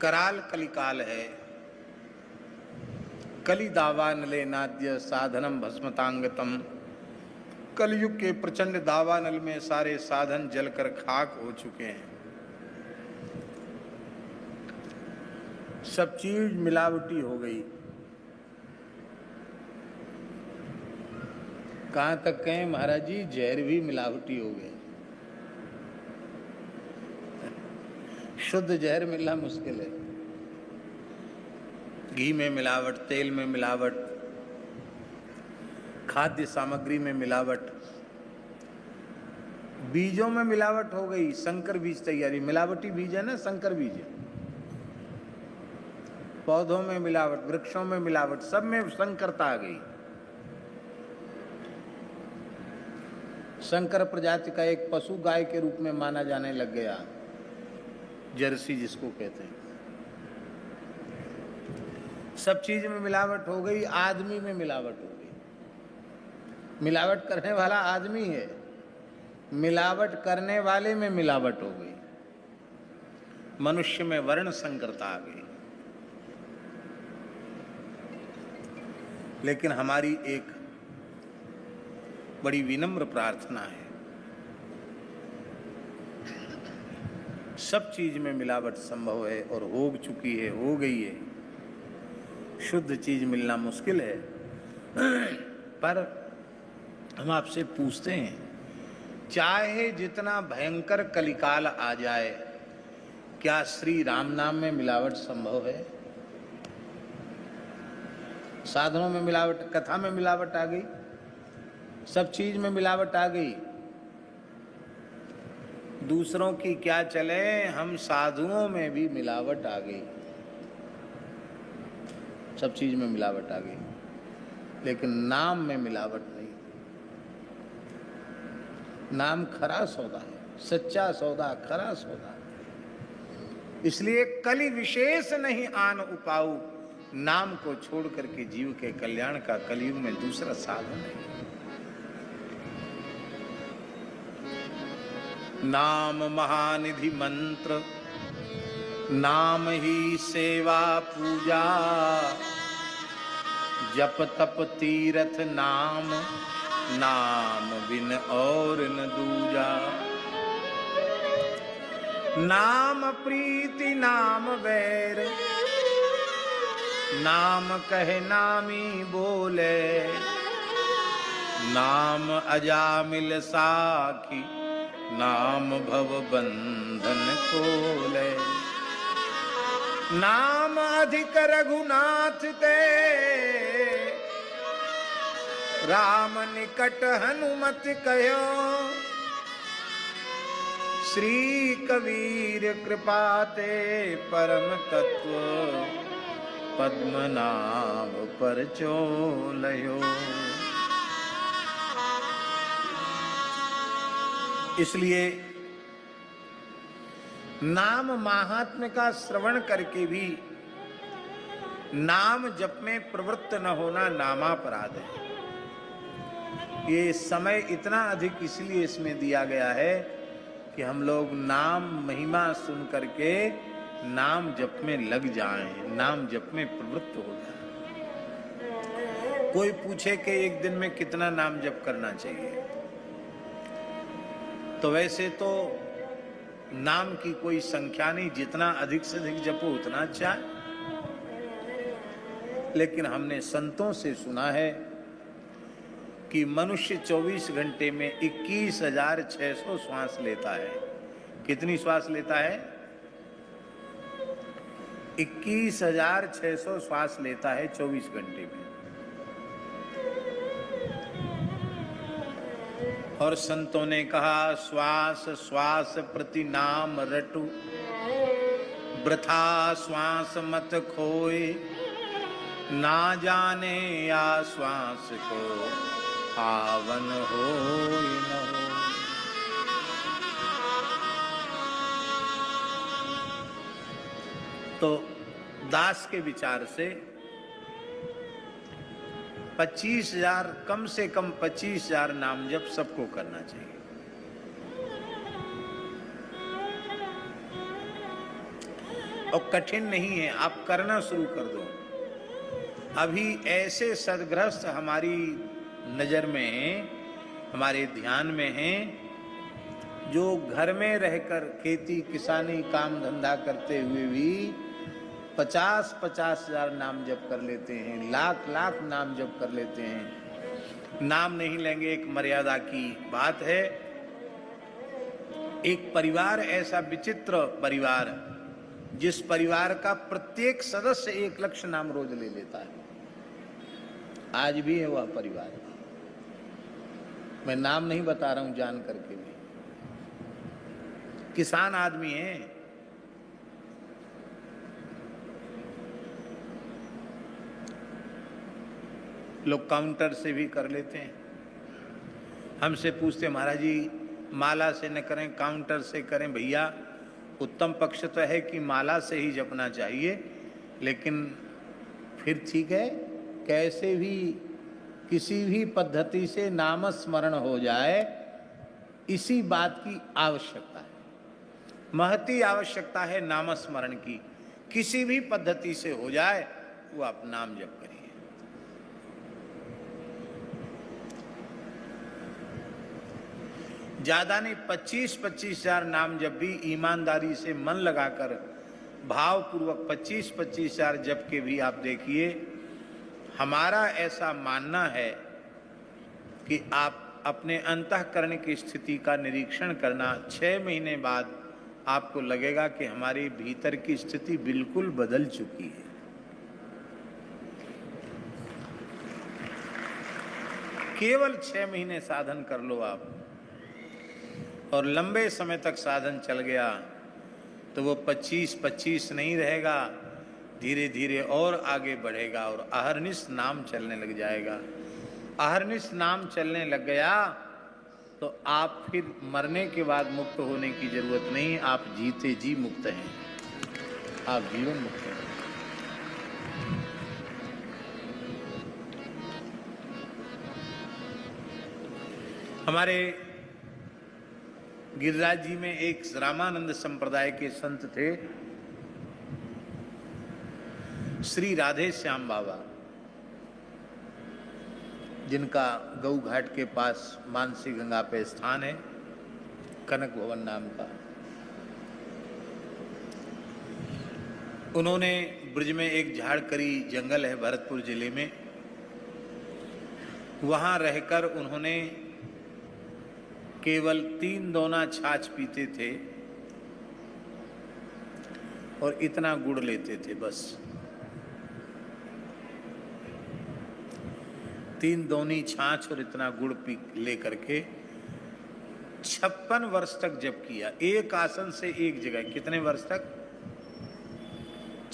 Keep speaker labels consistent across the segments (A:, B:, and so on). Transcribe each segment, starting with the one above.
A: कराल कलिकाल है। कलि दावानले नाद्य साधनम भस्मतांगतम। कलयुग के प्रचंड दावानल में सारे साधन जलकर खाक हो चुके हैं। सब चीज मिलावटी हो गई। कहां तक कहें महाराज जी, जहर भी मिलावटी हो गए। शुद्ध जहर मिलना मुश्किल है। घी में मिलावट, तेल में मिलावट, खाद्य सामग्री में मिलावट, बीजों में मिलावट हो गई। संकर बीज तैयारी, मिलावटी बीज है ना, संकर बीज है। पौधों में मिलावट, वृक्षों में मिलावट, सब में संकरता आ गई। संकर प्रजाति का एक पशु गाय के रूप में माना जाने लग गया, जर्सी जिसको कहते हैं। सब चीज में मिलावट हो गई, आदमी में मिलावट हो गई। मिलावट करने वाला आदमी है, मिलावट करने वाले में मिलावट हो गई। मनुष्य में वर्ण संकरता आ गई। लेकिन हमारी एक बड़ी विनम्र प्रार्थना है, सब चीज में मिलावट संभव है और हो चुकी है, हो गई है। शुद्ध चीज मिलना मुश्किल है। पर हम आपसे पूछते हैं, चाहे जितना भयंकर कलिकाल आ जाए, क्या श्री राम नाम में मिलावट संभव है? साधनों में मिलावट, कथा में मिलावट आ गई, सब चीज में मिलावट आ गई। दूसरों की क्या चले, हम साधुओं में भी मिलावट आ गई। सब चीज में मिलावट आ गई, लेकिन नाम में मिलावट नहीं। नाम खरा सौदा है, सच्चा सौदा, खरा सौदा। इसलिए कलि विशेष नहीं आन उपाऊ, नाम को छोड़ करके जीव के कल्याण का कलयुग में दूसरा साधन है। नाम महानिधि मंत्र, नाम ही सेवा पूजा, जप तप तीरथ नाम, नाम बिन और न दूजा। नाम प्रीति नाम वैर, नाम कहे नामी बोले, नाम अजामिल साखी, नाम भव बंधन खोले। नाम अधिक रघुनाथ ते, राम निकट हनुमत कहो। श्री कबीर कृपाते परम तत्व, पद्मनाभ पर चोलयो। इसलिए नाम महात्म्य का श्रवण करके भी नाम जप में प्रवृत्त न होना नामापराध है। ये समय इतना अधिक इसलिए इसमें दिया गया है कि हम लोग नाम महिमा सुन करके नाम जप में लग जाएं, नाम जप में प्रवृत्त हो जाएं। कोई पूछे कि एक दिन में कितना नाम जप करना चाहिए, तो वैसे तो नाम की कोई संख्या नहीं, जितना अधिक से अधिक जपो उतना अच्छा है। लेकिन हमने संतों से सुना है कि मनुष्य 24 घंटे में 21,600 श्वास लेता है। कितनी श्वास लेता है? 21,600 श्वास लेता है 24 घंटे में। और संतों ने कहा, श्वास श्वास प्रति नाम रटु, वृथा श्वास मत खोए, ना जाने या श्वास को पावन हो न हो। तो दास के विचार से 25,000, कम से कम 25,000 नाम जप सबको करना चाहिए। और कठिन नहीं है, आप करना शुरू कर दो। अभी ऐसे सदगृहस्थ हमारी नजर में हैं, हमारे ध्यान में हैं, जो घर में रहकर खेती किसानी काम धंधा करते हुए भी 50-50 हजार नाम जप कर लेते हैं, लाख नाम जप कर लेते हैं। नाम नहीं लेंगे, एक मर्यादा की बात है। एक परिवार, ऐसा विचित्र परिवार, जिस परिवार का प्रत्येक सदस्य 1 लक्ष नाम रोज ले लेता है। आज भी है वह परिवार, मैं नाम नहीं बता रहा हूं जान करके भी। किसान आदमी है, लोग काउंटर से भी कर लेते हैं। हमसे पूछते महाराज जी माला से न करें काउंटर से करें। भैया उत्तम पक्ष तो है कि माला से ही जपना चाहिए, लेकिन फिर ठीक है, कैसे भी किसी भी पद्धति से नाम स्मरण हो जाए, इसी बात की आवश्यकता है, महती आवश्यकता है नाम स्मरण की। किसी भी पद्धति से हो जाए, वो आप नाम जप करिए। ज्यादा नहीं, 25-25 हजार नाम जब भी ईमानदारी से मन लगाकर भाव पूर्वक 25-25 हजार जप के भी आप देखिए। हमारा ऐसा मानना है कि आप अपने अंतःकरण की स्थिति का निरीक्षण करना, 6 महीने बाद आपको लगेगा कि हमारी भीतर की स्थिति बिल्कुल बदल चुकी है। केवल 6 महीने साधन कर लो आप, और लंबे समय तक साधन चल गया तो वो 25-25 नहीं रहेगा, धीरे धीरे और आगे बढ़ेगा और अहर्निश नाम चलने लग जाएगा। अहर्निश नाम चलने लग गया तो आप फिर मरने के बाद मुक्त होने की जरूरत नहीं, आप जीते जी मुक्त हैं, आप जीवन मुक्त हैं। हमारे गिरिराज जी में एक रामानंद संप्रदाय के संत थे, श्री राधे श्याम बाबा, जिनका गऊ घाट के पास मानसी गंगा पे स्थान है, कनक भवन नाम का। उन्होंने ब्रज में एक झाड़करी जंगल है भरतपुर जिले में, वहां रहकर उन्होंने केवल 3 दोना छाछ पीते थे और इतना गुड़ लेते थे, बस 3 दोनी छाछ और इतना गुड़ पी ले करके 56 वर्ष तक जप किया, एक आसन से एक जगह। कितने वर्ष तक?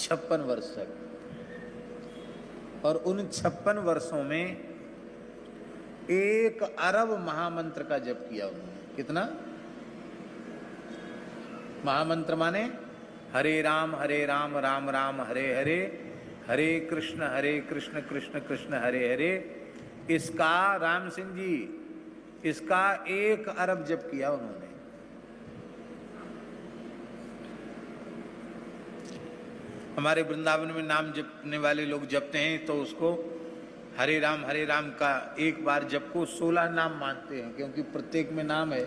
A: 56 वर्ष तक। और उन 56 वर्षों में 1 अरब महामंत्र का जप किया उन्होंने। कितना? महामंत्र माने हरे राम राम राम हरे हरे, हरे कृष्ण कृष्ण कृष्ण हरे हरे। इसका राम सिंह जी, इसका 1 अरब जप किया उन्होंने। हमारे वृंदावन में नाम जपने वाले लोग जपते हैं तो उसको हरे राम का एक बार जप को 16 नाम मानते हैं, क्योंकि प्रत्येक में नाम है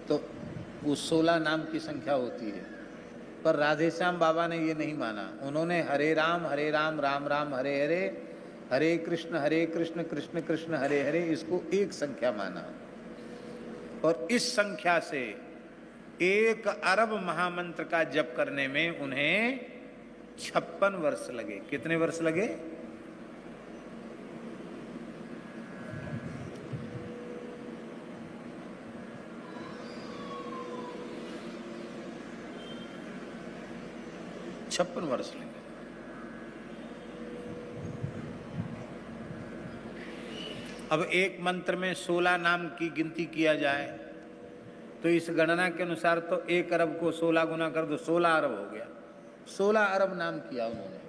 A: तो वो 16 नाम की संख्या होती है। पर राधेश्याम बाबा ने ये नहीं माना, उन्होंने हरे राम राम राम हरे हरे, हरे कृष्ण कृष्ण कृष्ण हरे हरे, इसको 1 संख्या माना। और इस संख्या से 1 अरब महामंत्र का जप करने में उन्हें 56 वर्ष लगे। कितने वर्ष लगे? छप्पन वर्ष लगे। अब एक मंत्र में 16 नाम की गिनती किया जाए तो इस गणना के अनुसार तो 1 अरब को 16 गुना कर दो, 16 अरब हो गया। 16 अरब नाम किया उन्होंने।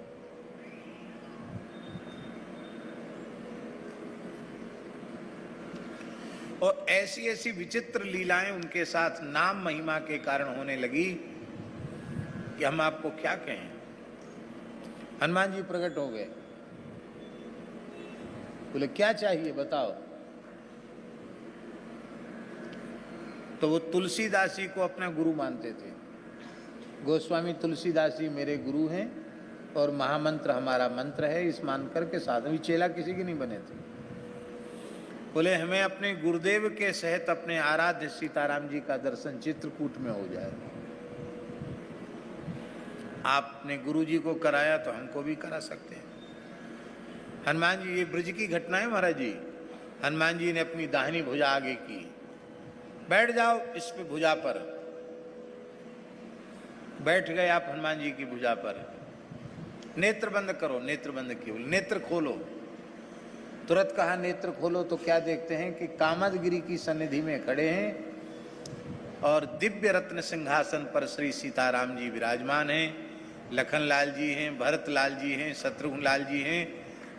A: और ऐसी ऐसी विचित्र लीलाएं उनके साथ नाम महिमा के कारण होने लगी कि कि हम आपको क्या कहें। हनुमान जी प्रकट हो गए, बोले क्या चाहिए बताओ। तो वो तुलसीदास जी को अपना गुरु मानते थे। गोस्वामी तुलसीदास जी मेरे गुरु हैं और महामंत्र हमारा मंत्र है, इस मान करके साधु चेला किसी के नहीं बने थे। बोले हमें अपने गुरुदेव के सहित अपने आराध्य सीताराम जी का दर्शन चित्रकूट में हो जाए। आपने गुरु जी को कराया तो हमको भी करा सकते हैं। हनुमान जी, ये ब्रज की घटना है महाराज जी। हनुमान जी ने अपनी दाहिनी भुजा आगे की, बैठ जाओ इस पे भुजा पर। बैठ गए आप हनुमान जी की भुजा पर। नेत्र बंद करो, नेत्र बंद किए, बोले नेत्र खोलो। तुरंत कहा नेत्र खोलो, तो क्या देखते हैं कि कामदगिरी की सन्निधि में खड़े हैं और दिव्य रत्न सिंहासन पर श्री सीताराम जी विराजमान हैं। लखन लाल जी हैं, भरत लाल जी हैं, शत्रुघ्न लाल जी हैं,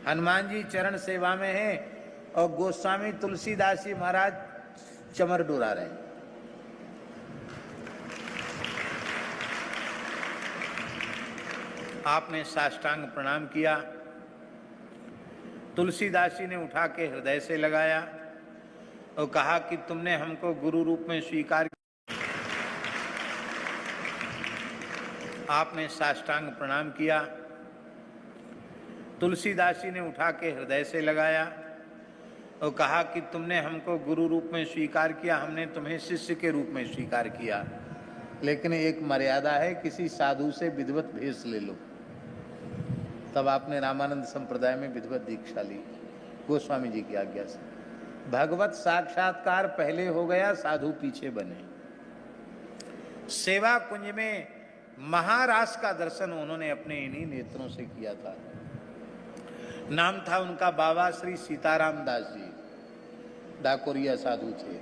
A: हनुमान जी चरण सेवा में हैं और गोस्वामी तुलसीदास जी महाराज चमर डुरा रहे हैं। आपने साष्टांग प्रणाम किया। तुलसीदास जी ने उठा के हृदय से लगाया और कहा कि तुमने हमको गुरु रूप में स्वीकार किया। आपने साष्टांग प्रणाम किया। तुलसीदास जी ने उठा के हृदय से लगाया और कहा कि तुमने हमको गुरु रूप में स्वीकार किया, हमने तुम्हें शिष्य के रूप में स्वीकार किया, लेकिन एक मर्यादा है, किसी साधु से विधिवत भेष ले लो। तब आपने रामानंद संप्रदाय में विधिवत दीक्षा ली गोस्वामी जी की आज्ञा से। भगवत साक्षात्कार पहले हो गया, साधु पीछे बने। सेवा कुंज में महारास का दर्शन उन्होंने अपने इन्हीं नेत्रों से किया था। नाम था उनका बाबा श्री सीताराम दास जी, डाकोरिया साधु थे।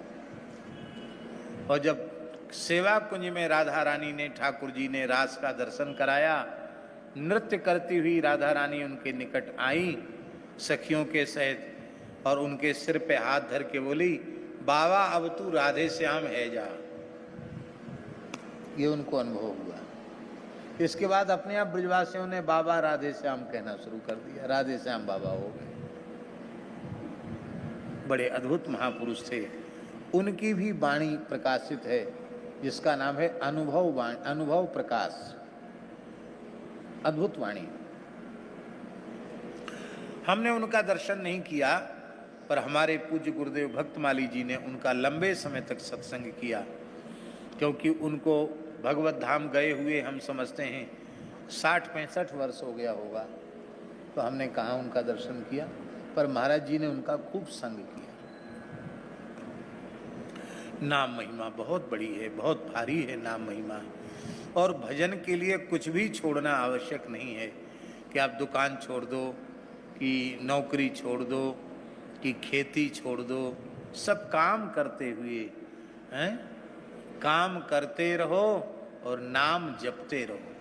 A: और जब सेवा कुंज में राधा रानी ने, ठाकुर जी ने रास का दर्शन कराया, नृत्य करती हुई राधा रानी उनके निकट आई सखियों के सहित और उनके सिर पे हाथ धर के बोली, बाबा अब तू राधे श्याम है जा। ये उनको अनुभव हुआ। इसके बाद अपने आप ब्रजवासियों ने बाबा राधे श्याम कहना शुरू कर दिया, राधे श्याम बाबा हो गए। बड़े अद्भुत महापुरुष थे। उनकी भी वाणी प्रकाशित है जिसका नाम है अनुभव वाणी, अनुभव प्रकाश। अद्भुत वाणी। हमने उनका दर्शन नहीं किया, पर हमारे पूज्य गुरुदेव भक्तमाली जी ने उनका लंबे समय तक सत्संग किया, क्योंकि उनको भगवत धाम गए हुए हम समझते हैं 60-65 वर्ष हो गया होगा। तो हमने कहाँ उनका दर्शन किया, पर महाराज जी ने उनका खूब संग किया। नाम महिमा बहुत बड़ी है, बहुत भारी है नाम महिमा। और भजन के लिए कुछ भी छोड़ना आवश्यक नहीं है कि आप दुकान छोड़ दो, कि नौकरी छोड़ दो, कि खेती छोड़ दो। सब काम करते हुए, हैं, काम करते रहो और नाम जपते रहो।